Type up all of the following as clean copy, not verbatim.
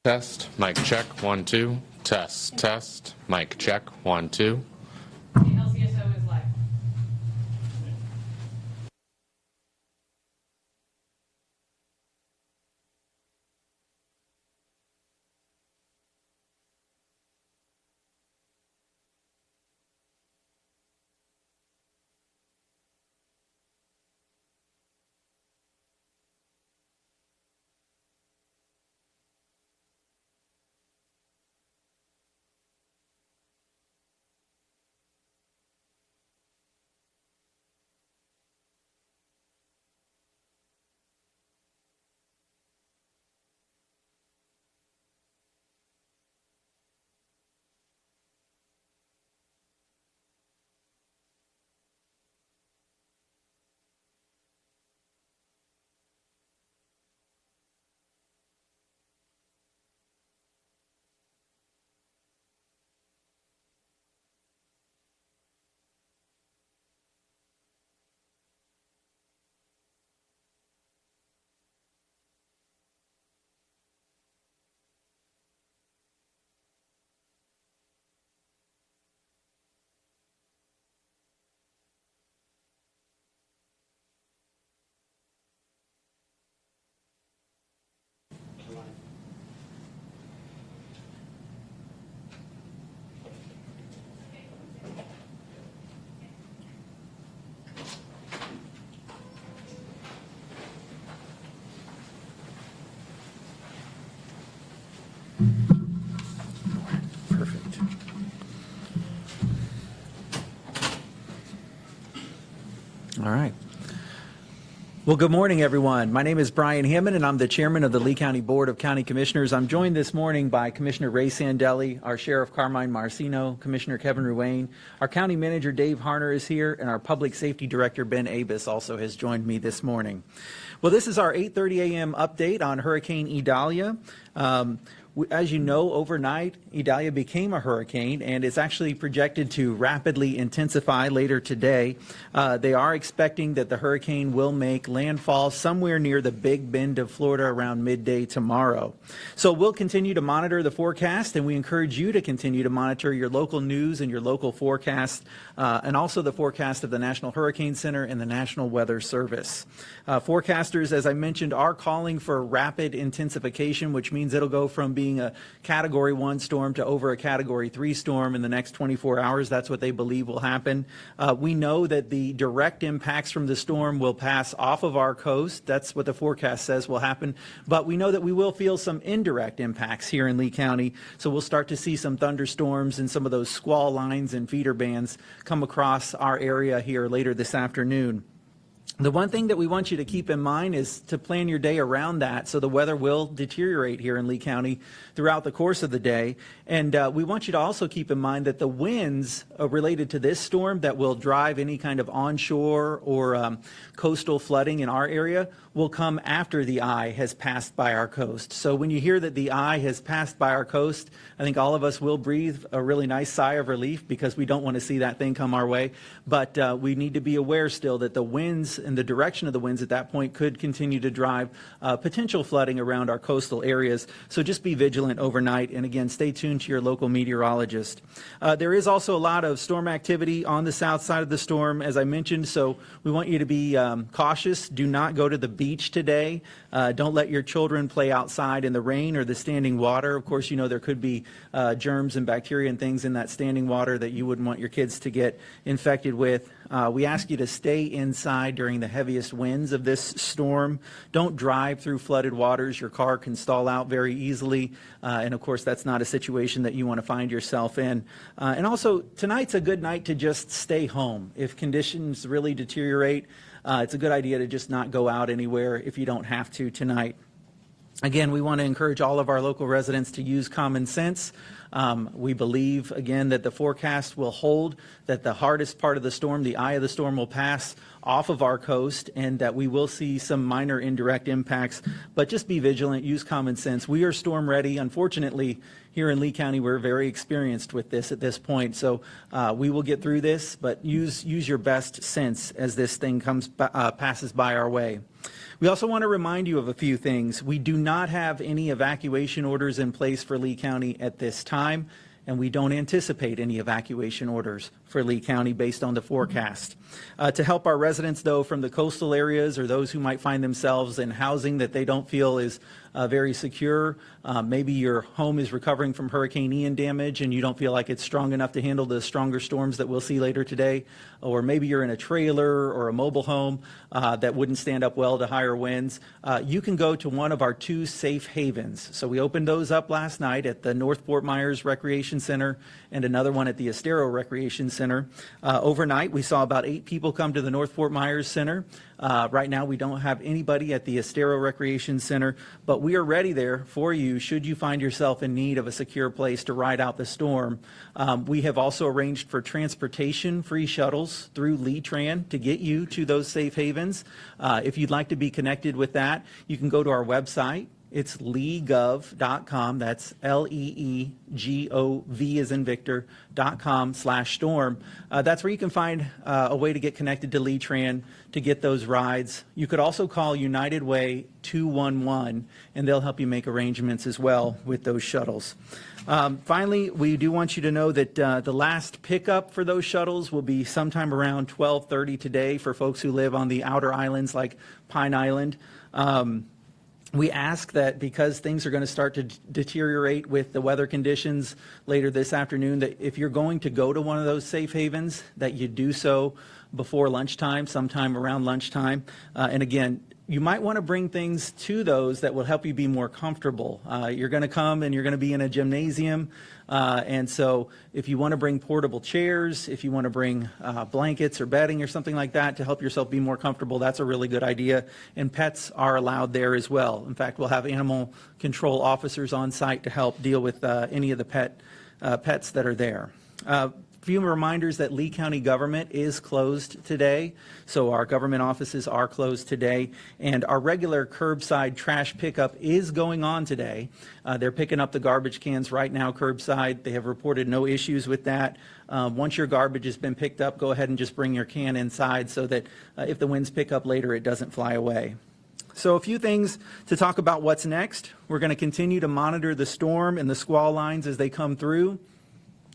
Test, mic check, 1, 2. Test, test, mic check, 1, 2. The LCSO is live. Perfect. All right. Well, good morning, everyone. My name is Brian Hammond, and I'm the chairman of the Lee County Board of County Commissioners. I'm joined this morning by Commissioner Ray Sandelli, our Sheriff Carmine Marceno, Commissioner Kevin Ruane, our County Manager Dave Harner is here, and our Public Safety Director Ben Abus also has joined me this morning. Well, this is our 8:30 a.m. update on Hurricane Idalia. As you know, overnight, Idalia became a hurricane, and it's actually projected to rapidly intensify later today. They are expecting that the hurricane will make landfall somewhere near the Big Bend of Florida around midday tomorrow. So we'll continue to monitor the forecast, and we encourage you to continue to monitor your local news and your local forecast, and also the forecast of the National Hurricane Center and the National Weather Service. Forecasters, as I mentioned, are calling for rapid intensification, which means it'll go from being a Category 1 storm to over a Category 3 storm in the next 24 hours. That's what they believe will happen. We know that the direct impacts from the storm will pass off of our coast. That's what the forecast says will happen. But we know that we will feel some indirect impacts here in Lee County. So we'll start to see some thunderstorms and some of those squall lines and feeder bands come across our area here later this afternoon. The one thing that we want you to keep in mind is to plan your day around that, so the weather will deteriorate here in Lee County throughout the course of the day. And we want you to also keep in mind that the winds related to this storm that will drive any kind of onshore or coastal flooding in our area will come after the eye has passed by our coast. So when you hear that the eye has passed by our coast, I think all of us will breathe a really nice sigh of relief, because we don't want to see that thing come our way. But we need to be aware still that the winds and the direction of the winds at that point could continue to drive potential flooding around our coastal areas. So just be vigilant overnight, and again, stay tuned to your local meteorologist. There is also a lot of storm activity on the south side of the storm, as I mentioned, so we want you to be cautious. Do not go to the beach today. Don't let your children play outside in the rain or the standing water. Of course, you know there could be germs and bacteria and things in that standing water that you wouldn't want your kids to get infected with. We ask you to stay inside during the heaviest winds of this storm. Don't drive through flooded waters. Your car can stall out very easily. And of course, that's not a situation that you want to find yourself in. And also, tonight's a good night to just stay home. If conditions really deteriorate, it's a good idea to just not go out anywhere if you don't have to tonight. Again, we want to encourage all of our local residents to use common sense. We believe, again, that the forecast will hold, that the hardest part of the storm, the eye of the storm, will pass off of our coast, and that we will see some minor indirect impacts. But just be vigilant, use common sense. We are storm ready. Unfortunately, here in Lee County, we're very experienced with this at this point. So we will get through this, but use your best sense as this thing passes by our way. We also want to remind you of a few things. We do not have any evacuation orders in place for Lee County at this time, and we don't anticipate any evacuation orders for Lee County based on the forecast. To help our residents, though, from the coastal areas or those who might find themselves in housing that they don't feel is very secure, maybe your home is recovering from Hurricane Ian damage and you don't feel like it's strong enough to handle the stronger storms that we'll see later today, or maybe you're in a trailer or a mobile home that wouldn't stand up well to higher winds, you can go to one of our 2 safe havens. So we opened those up last night at the North Fort Myers Recreation Center and another one at the Estero Recreation Center. Overnight, we saw about 8 people come to the North Fort Myers Center. Right now, we don't have anybody at the Estero Recreation Center, but we are ready there for you should you find yourself in need of a secure place to ride out the storm. We have also arranged for transportation-free shuttles through Lee Tran to get you to those safe havens. If you'd like to be connected with that, you can go to our website. It's leegov.com. That's LEEGOV as in Victor.com/storm. That's where you can find a way to get connected to Lee Tran to get those rides. You could also call United Way 211, and they'll help you make arrangements as well with those shuttles. Finally, we do want you to know that the last pickup for those shuttles will be sometime around 12:30 today for folks who live on the outer islands like Pine Island. We ask that because things are going to start to deteriorate with the weather conditions later this afternoon, that if you're going to go to one of those safe havens, that you do so before lunchtime, sometime around lunchtime. And again, you might want to bring things to those that will help you be more comfortable. You're going to come and you're going to be in a gymnasium. And so if you want to bring portable chairs, if you want to bring blankets or bedding or something like that to help yourself be more comfortable, that's a really good idea. And pets are allowed there as well. In fact, we'll have animal control officers on site to help deal with any of the pets that are there. Few reminders that Lee County government is closed today, so our government offices are closed today, and our regular curbside trash pickup is going on today. They're picking up the garbage cans right now curbside. They have reported no issues with that. Once your garbage has been picked up, go ahead and just bring your can inside so that if the winds pick up later, it doesn't fly away. So a few things to talk about what's next. We're going to continue to monitor the storm and the squall lines as they come through.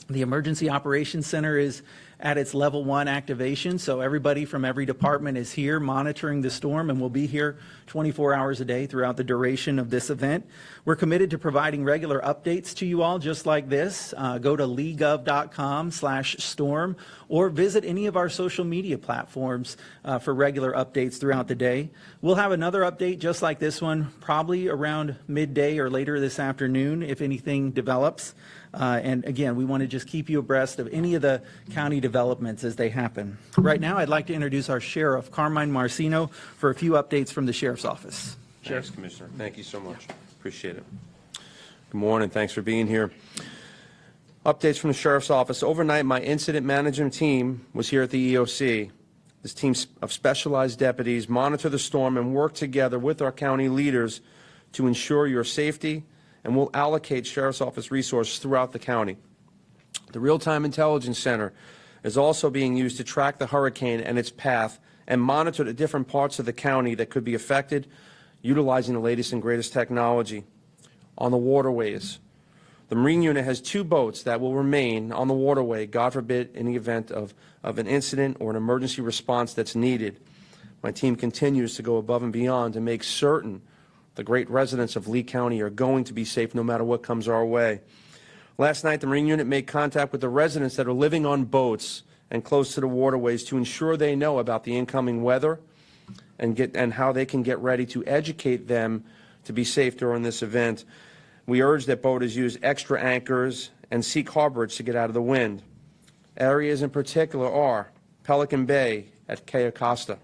The Emergency Operations Center is at its level 1 activation, so everybody from every department is here monitoring the storm and will be here 24 hours a day throughout the duration of this event. We're committed to providing regular updates to you all just like this. Go to leegov.com/storm or visit any of our social media platforms for regular updates throughout the day. We'll have another update just like this one probably around midday or later this afternoon if anything develops. And again, we want to just keep you abreast of any of the county developments as they happen. Right now, I'd like to introduce our Sheriff, Carmine Marceno, for a few updates from the Sheriff's Office. Thanks, Commissioner. Thank you so much. Appreciate it. Good morning. Thanks for being here. Updates from the Sheriff's Office. Overnight, my incident management team was here at the EOC. This team of specialized deputies monitor the storm and work together with our county leaders to ensure your safety, and will allocate Sheriff's Office resources throughout the county. The Real-Time Intelligence Center is also being used to track the hurricane and its path and monitor the different parts of the county that could be affected, utilizing the latest and greatest technology. On the waterways, the Marine Unit has 2 boats that will remain on the waterway, God forbid, in the event of an incident or an emergency response that's needed. My team continues to go above and beyond to make certain the great residents of Lee County are going to be safe no matter what comes our way. Last night, the Marine Unit made contact with the residents that are living on boats and close to the waterways to ensure they know about the incoming weather and how they can get ready to educate them to be safe during this event. We urge that boaters use extra anchors and seek harborage to get out of the wind. Areas in particular are Pelican Bay at Cayo Costa,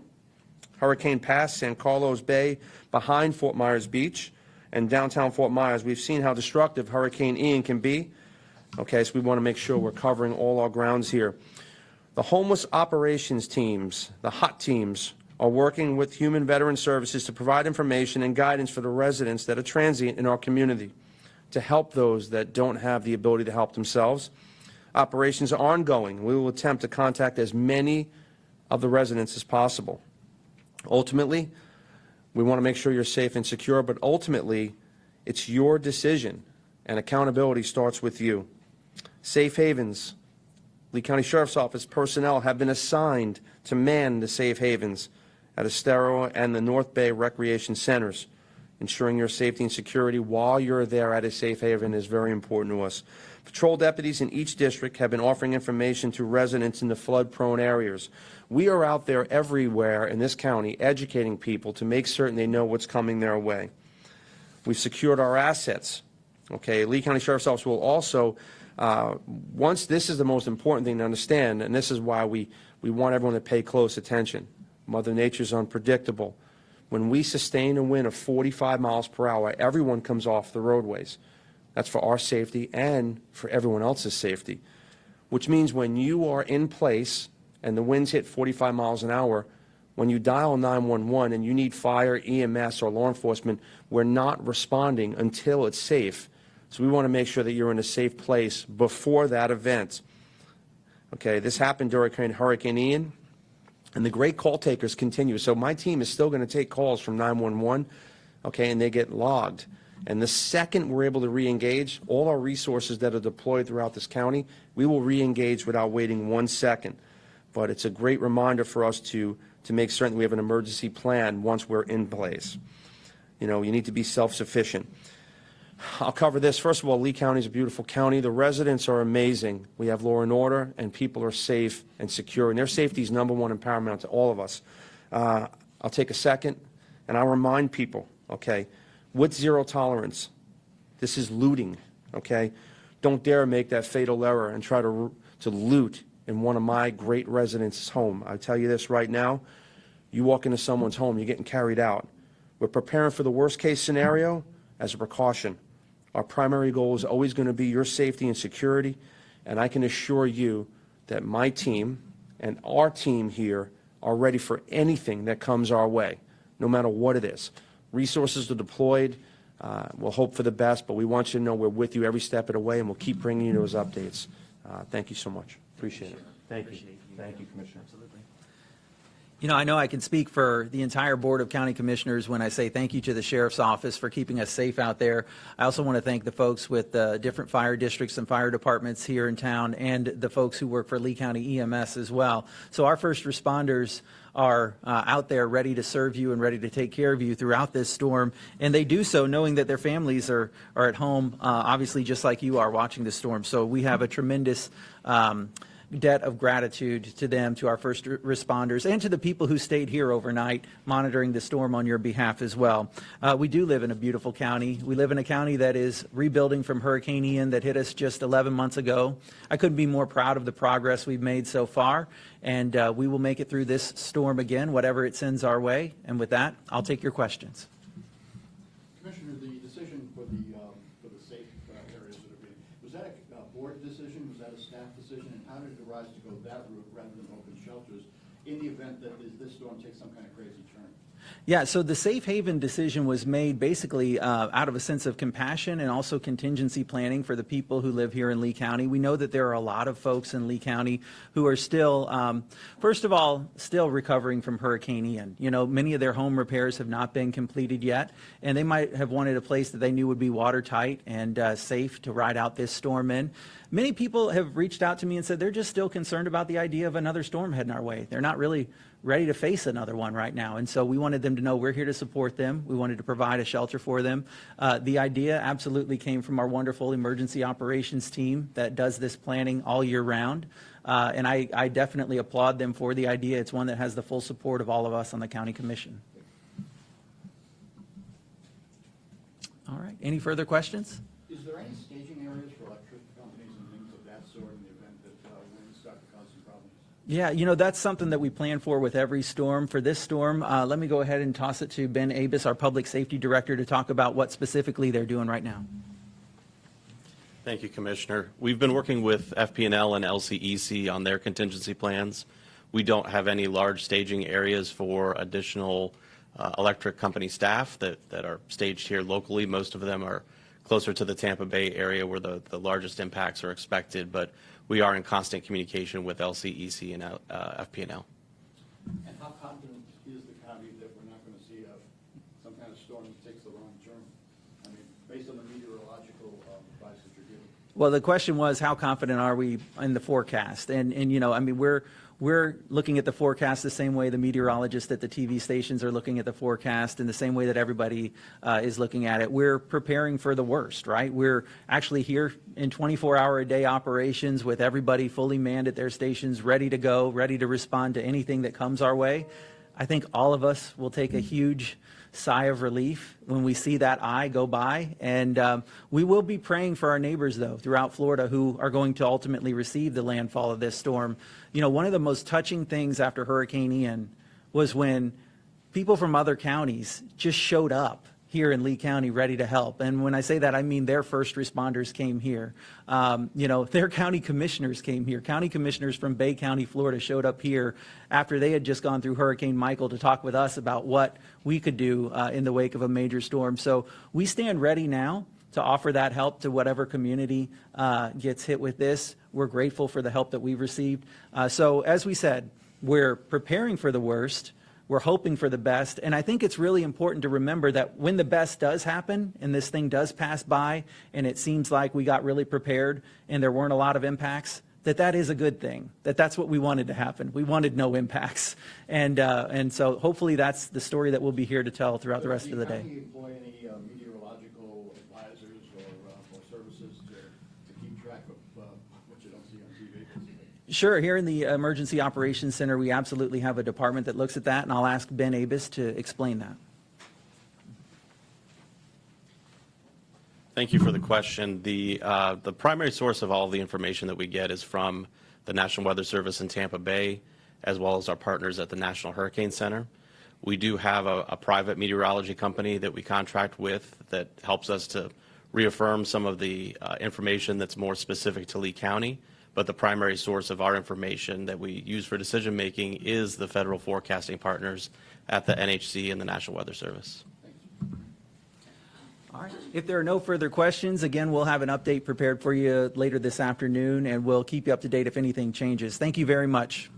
Hurricane Pass, San Carlos Bay behind Fort Myers Beach, and downtown Fort Myers. We've seen how destructive Hurricane Ian can be, Okay, so we want to make sure we're covering all our grounds here. The homeless operations teams, the HOT teams, are working with Human Veteran Services to provide information and guidance for the residents that are transient in our community, to help those that don't have the ability to help themselves. Operations are ongoing. We will attempt to contact as many of the residents as possible. Ultimately, we want to make sure you're safe and secure, but ultimately, it's your decision, and accountability starts with you. Safe havens. Lee County Sheriff's Office personnel have been assigned to man the safe havens at Estero and the North Bay Recreation Centers. Ensuring your safety and security while you're there at a safe haven is very important to us. Patrol deputies in each district have been offering information to residents in the flood-prone areas. We are out there everywhere in this county educating people to make certain they know what's coming their way. We've secured our assets. Okay, Lee County Sheriff's Office will also, once this is the most important thing to understand, and this is why we want everyone to pay close attention. Mother Nature's unpredictable. When we sustain a wind of 45 miles per hour, everyone comes off the roadways. That's for our safety and for everyone else's safety, which means when you are in place and the winds hit 45 miles an hour, when you dial 911 and you need fire, EMS, or law enforcement, we're not responding until it's safe. So we want to make sure that you're in a safe place before that event. Okay, this happened during Hurricane Ian, and the great call takers continue. So my team is still going to take calls from 911, okay, and they get logged. And the second we're able to re-engage, all our resources that are deployed throughout this county, we will re-engage without waiting 1 second. But it's a great reminder for us to make certain we have an emergency plan once we're in place. You know, you need to be self-sufficient. I'll cover this. First of all, Lee County is a beautiful county. The residents are amazing. We have law and order, and people are safe and secure. And their safety is number one and paramount to all of us. I'll take a second, and I'll remind people, okay, with zero tolerance, this is looting, okay? Don't dare make that fatal error and try to loot in one of my great residents' home. I tell you this right now, you walk into someone's home, you're getting carried out. We're preparing for the worst-case scenario as a precaution. Our primary goal is always going to be your safety and security, and I can assure you that my team and our team here are ready for anything that comes our way, no matter what it is. Resources are deployed. We'll hope for the best, but we want you to know we're with you every step of the way, and we'll keep bringing you those updates. Thank you so much. Appreciate it. Thank you. Thank you, Commissioner. Absolutely. You know, I know I can speak for the entire Board of County Commissioners when I say thank you to the Sheriff's Office for keeping us safe out there. I also want to thank the folks with different fire districts and fire departments here in town, and the folks who work for Lee County EMS as well. So our first responders are out there ready to serve you and ready to take care of you throughout this storm, and they do so knowing that their families are at home, obviously just like you are watching the storm. So we have a tremendous debt of gratitude to them, to our first responders, and to the people who stayed here overnight monitoring the storm on your behalf as well. We do live in a beautiful county. We live in a county that is rebuilding from Hurricane Ian that hit us just 11 months ago. I couldn't be more proud of the progress we've made so far, and we will make it through this storm again, whatever it sends our way. And with that, I'll take your questions. Commissioner, the decision for the safe areas that are being, was that a board decision? Was that a staff decision? And how did it arise to go that route rather than open shelters in the event that this storm takes some kind of crazy turn? Yeah, so the safe haven decision was made basically out of a sense of compassion and also contingency planning for the people who live here in Lee County. We know that there are a lot of folks in Lee County who are still, first of all, still recovering from Hurricane Ian. You know, many of their home repairs have not been completed yet, and they might have wanted a place that they knew would be watertight and safe to ride out this storm in. Many people have reached out to me and said they're just still concerned about the idea of another storm heading our way. They're not really ready to face another one right now. And so we wanted them to know we're here to support them. We wanted to provide a shelter for them. The idea absolutely came from our wonderful emergency operations team that does this planning all year round. And I definitely applaud them for the idea. It's one that has the full support of all of us on the County Commission. All right. Any further questions? Is there any staging areas for electric companies and things of that sort in the event that winds start to cause some problems? Yeah, you know, that's something that we plan for with every storm. For this storm, let me go ahead and toss it to Ben Abus, our Public Safety Director, to talk about what specifically they're doing right now. Thank you, Commissioner. We've been working with FP&L and LCEC on their contingency plans. We don't have any large staging areas for additional electric company staff that are staged here locally. Most of them are closer to the Tampa Bay area where the largest impacts are expected, but we are in constant communication with LCEC and FP&L. And how confident is the county that we're not going to see some kind of storm that takes the wrong turn? I mean, based on the meteorological advice that you're giving. Well, the question was, how confident are we in the forecast? And you know, I mean, we're looking at the forecast the same way the meteorologists at the TV stations are looking at the forecast, in the same way that everybody is looking at it. We're preparing for the worst, right? We're actually here in 24-hour-a-day operations with everybody fully manned at their stations, ready to go, ready to respond to anything that comes our way. I think all of us will take a huge sigh of relief when we see that eye go by. And we will be praying for our neighbors, though, throughout Florida who are going to ultimately receive the landfall of this storm. You know, one of the most touching things after Hurricane Ian was when people from other counties just showed up here in Lee County ready to help. And when I say that, I mean their first responders came here. You know, their county commissioners came here. County commissioners from Bay County, Florida showed up here after they had just gone through Hurricane Michael to talk with us about what we could do in the wake of a major storm. So we stand ready now to offer that help to whatever community gets hit with this. We're grateful for the help that we've received. So as we said, we're preparing for the worst. We're hoping for the best. And I think it's really important to remember that when the best does happen and this thing does pass by and it seems like we got really prepared and there weren't a lot of impacts, that is a good thing, that's what we wanted to happen. We wanted no impacts. And so hopefully that's the story that we'll be here to tell throughout the rest of the day. Do you employ any meteorological advisors or services to keep track of what you don't see on TV? Sure. Here in the Emergency Operations Center, we absolutely have a department that looks at that, and I'll ask Ben Abus to explain that. Thank you for the question. The primary source of all the information that we get is from the National Weather Service in Tampa Bay, as well as our partners at the National Hurricane Center. We do have a private meteorology company that we contract with that helps us to reaffirm some of the information that's more specific to Lee County. But the primary source of our information that we use for decision making is the federal forecasting partners at the NHC and the National Weather Service. All right. If there are no further questions, again, we'll have an update prepared for you later this afternoon, and we'll keep you up to date if anything changes. Thank you very much.